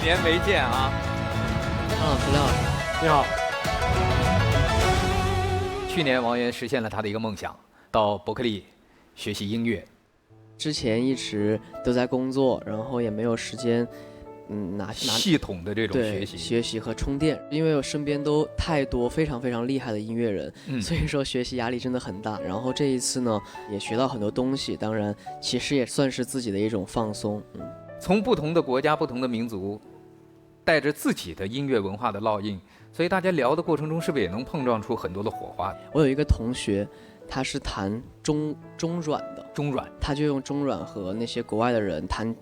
年没见啊！梁老师，你好。去年王源实现了他的一个梦想，到伯克利学习音乐。之前一直都在工作，然后也没有时间，拿系统的这种学习和充电，因为我身边都太多非常非常厉害的音乐人，所以说学习压力真的很大。然后这一次呢，也学到很多东西，当然其实也算是自己的一种放松。从不同的国家、不同的民族，带着自己的音乐文化的烙印，所以大家聊的过程中，是不是也能碰撞出很多的火花？我有一个同学，他是弹中阮的，中阮，他就用中阮和那些国外的人弹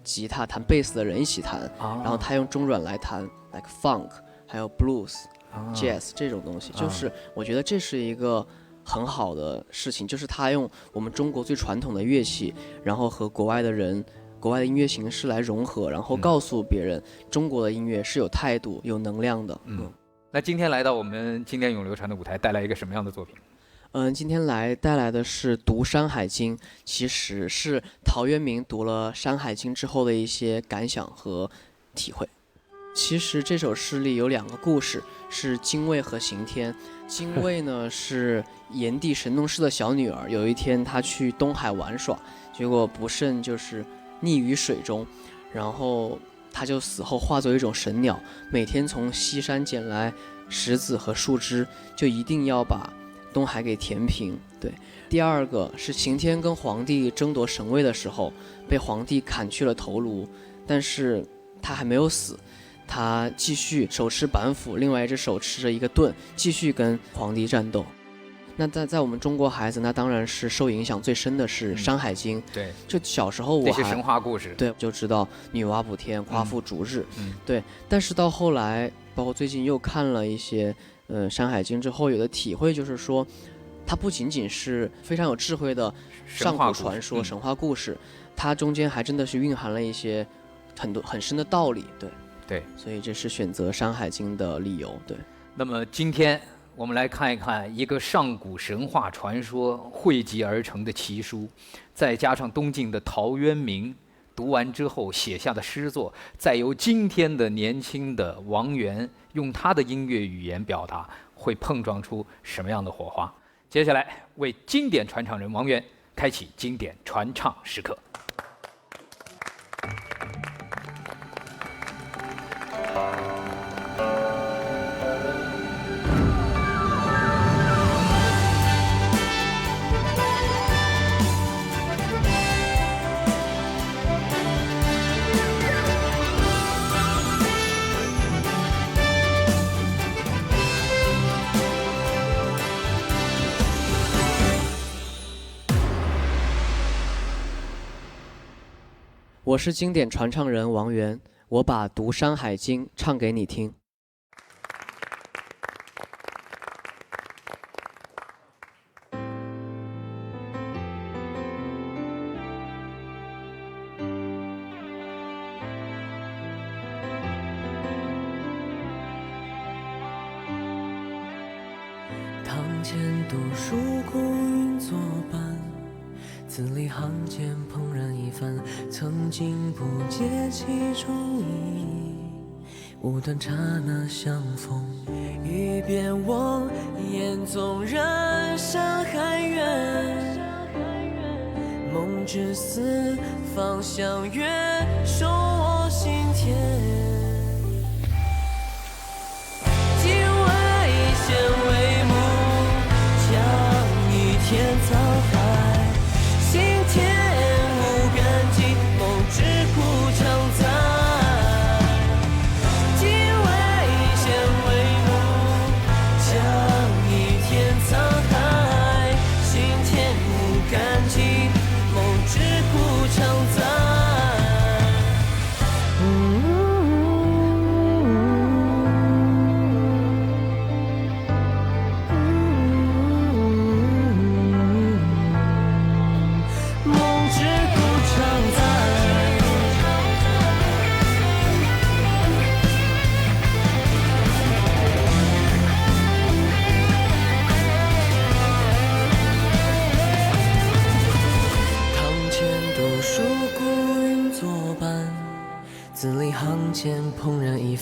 吉他、弹贝斯的人一起弹，然后他用中阮来弹 like funk， 还有 blues、jazz 这种东西，就是我觉得这是一个很好的事情，就是他用我们中国最传统的乐器，然后和国外的人。国外的音乐形式来融合，然后告诉别人，中国的音乐是有态度、有能量的。那今天来到我们经典永流传的舞台，带来一个什么样的作品？今天带来的是读《山海经》，其实是陶渊明读了《山海经》之后的一些感想和体会。其实这首诗里有2个故事，是精卫和刑天。精卫呢是炎帝神农氏的小女儿，有一天她去东海玩耍，结果不慎就是溺于水中，然后他就死后化作一种神鸟，每天从西山捡来石子和树枝，就一定要把东海给填平。对，第2个是刑天跟皇帝争夺神位的时候，被皇帝砍去了头颅，但是他还没有死，他继续手持板斧，另外一只手持着一个盾，继续跟皇帝战斗。那在我们中国孩子，那当然是受影响最深的是《山海经》。对，就小时候我还这些神话故事，对，就知道女娲补天、夸父逐日。对。但是到后来，包括最近又看了一些《山海经》之后，有的体会就是说，它不仅仅是非常有智慧的上古传说、神话故事，它中间还真的是蕴含了一些很深的道理。对。所以这是选择《山海经》的理由。对。那么今天我们来看一看一个上古神话传说汇集而成的奇书，再加上东晋的陶渊明读完之后写下的诗作，再由今天的年轻的王源用他的音乐语言表达，会碰撞出什么样的火花？接下来为经典传唱人王源开启经典传唱时刻。我是经典传唱人王源，我把读《山海经》唱给你听。堂前读书孤云作伴，字里行间怦然一番，曾经不解其中意，无端刹那相逢。一边望眼纵然山海远，梦之四方相约，守我心田。今为先为母，将一天沧海，心田无感激，梦之苦常在。今为先为母，将一天沧海，心田无感激，梦之苦常在。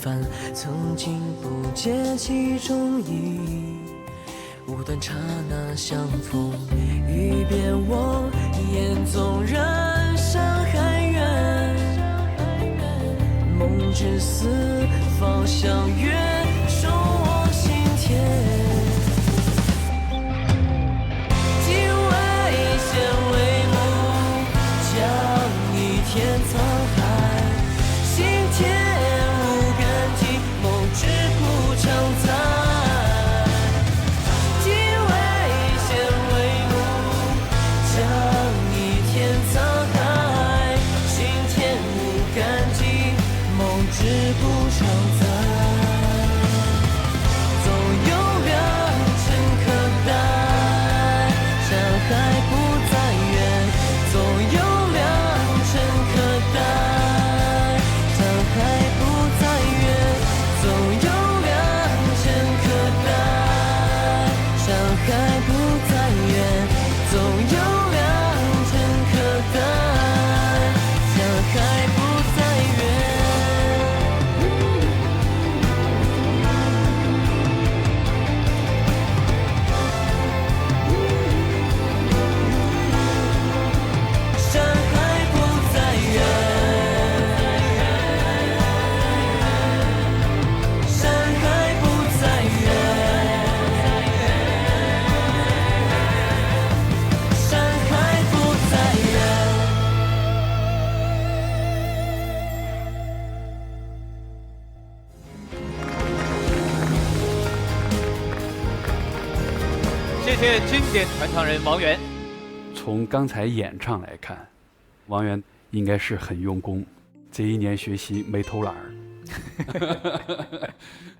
番，曾经不解其中意，无端刹那相逢，欲别忘，眼纵然山海远，梦之四方相约，守我心田。天沧海，心田无感激，梦之故常在。即为险为母，将倚天沧海，心田无感激，梦之故常在。总有良辰可待，山海不再远，总有谢谢经典传唱人王源。从刚才演唱来看，王源应该是很用功，这一年学习没偷懒儿。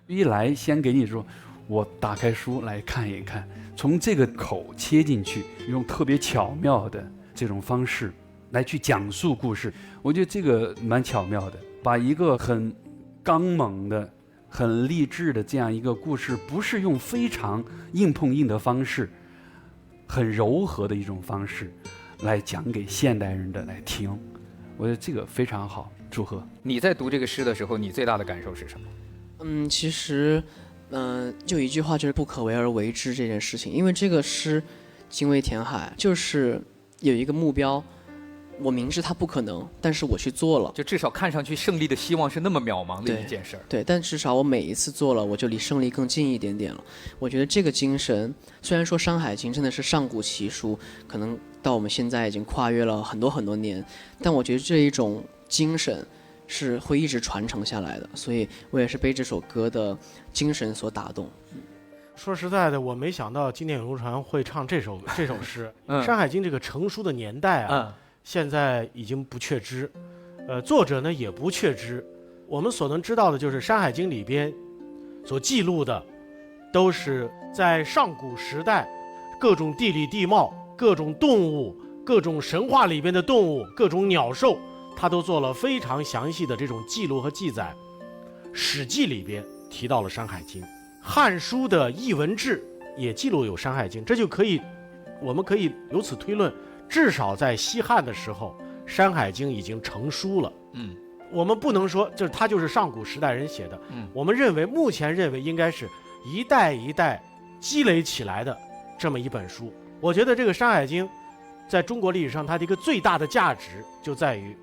一来先给你说，我打开书来看一看，从这个口切进去，用特别巧妙的这种方式来去讲述故事，我觉得这个蛮巧妙的，把一个很刚猛的很励志的这样一个故事，不是用非常硬碰硬的方式，很柔和的一种方式来讲给现代人的来听，我觉得这个非常好，祝贺。你在读这个诗的时候，你最大的感受是什么？其实，就一句话，就是不可为而为之这件事情。因为这个诗精卫填海，就是有一个目标，我明知它不可能，但是我去做了，就至少看上去胜利的希望是那么渺茫的一件事儿。对，但至少我每一次做了，我就离胜利更近一点点了。我觉得这个精神，虽然说《山海经》真的是上古奇书，可能到我们现在已经跨越了很多很多年，但我觉得这一种精神是会一直传承下来的，所以我也是被这首歌的精神所打动。说实在的，我没想到经典流传会唱这首诗。山海经这个成书的年代啊，现在已经不确知，作者呢也不确知。我们所能知道的就是《山海经》里边所记录的，都是在上古时代各种地理地貌、各种动物、各种神话里边的动物、各种鸟兽，他都做了非常详细的这种记录和记载。《史记》里边提到了《山海经》，《汉书》的艺文志也记录有《山海经》，这就我们可以由此推论，至少在西汉的时候，《山海经》已经成书了。我们不能说它就是上古时代人写的。我们目前认为应该是一代一代积累起来的这么一本书。我觉得这个《山海经》在中国历史上它的一个最大的价值就在于，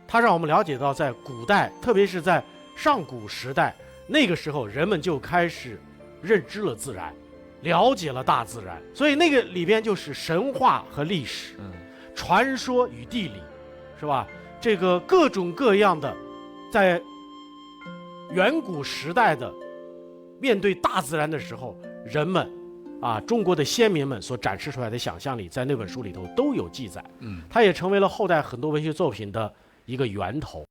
它让我们了解到在古代，特别是在上古时代，那个时候人们就开始认知了自然，了解了大自然，所以那个里边就是神话和历史，传说与地理，是吧？这个各种各样的，在远古时代的面对大自然的时候，人们中国的先民们所展示出来的想象力，在那本书里头都有记载。它也成为了后代很多文学作品的一个源头。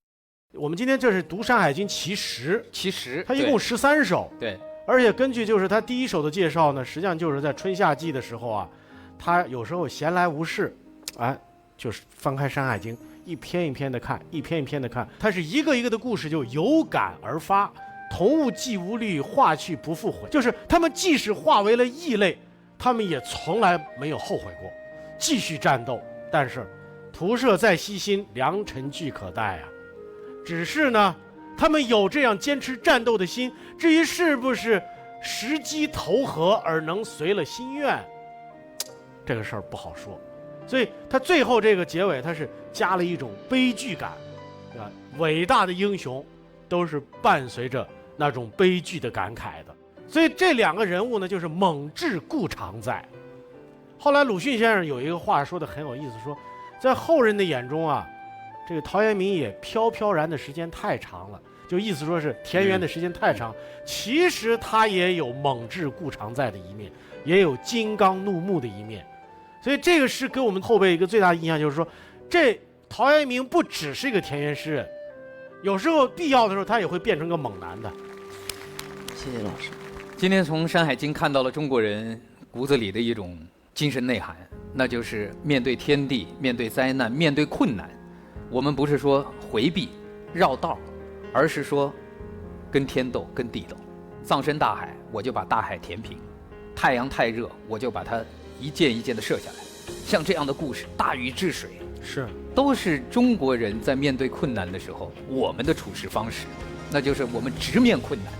我们今天这是读《山海经》其实它一共13首。对，而且根据就是它第一首的介绍呢，实际上就是在春夏季的时候啊，他有时候闲来无事，就是翻开《山海经》，一篇一篇的看，一篇一篇的看，它是一个一个的故事就有感而发。同物既无虑，化去不复回，就是他们即使化为了异类，他们也从来没有后悔过，继续战斗。但是徒射再西心，良辰俱可待啊！只是呢，他们有这样坚持战斗的心。至于是不是时机投合而能随了心愿，这个事儿不好说。所以他最后这个结尾，他是加了一种悲剧感，对吧？伟大的英雄都是伴随着那种悲剧的感慨的。所以这两个人物呢，就是猛志故常在。后来鲁迅先生有一个话说的很有意思，说在后人的眼中啊，这个陶渊明也飘飘然的时间太长了，就意思说是田园的时间太长。其实他也有猛志故常在的一面，也有金刚怒目的一面。所以这个诗给我们后辈一个最大的印象，就是说这陶渊明不只是一个田园诗人，有时候必要的时候他也会变成个猛男的。谢谢老师。今天从《山海经》看到了中国人骨子里的一种精神内涵，那就是面对天地、面对灾难、面对困难，我们不是说回避、绕道，而是说跟天斗、跟地斗。葬身大海，我就把大海填平；太阳太热，我就把它一件一件的射下来。像这样的故事，大禹治水，都是中国人在面对困难的时候我们的处事方式，那就是我们直面困难，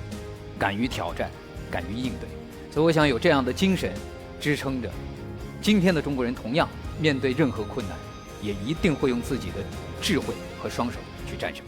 敢于挑战，敢于应对。所以我想有这样的精神支撑着，今天的中国人同样面对任何困难，也一定会用自己的智慧和双手去战胜。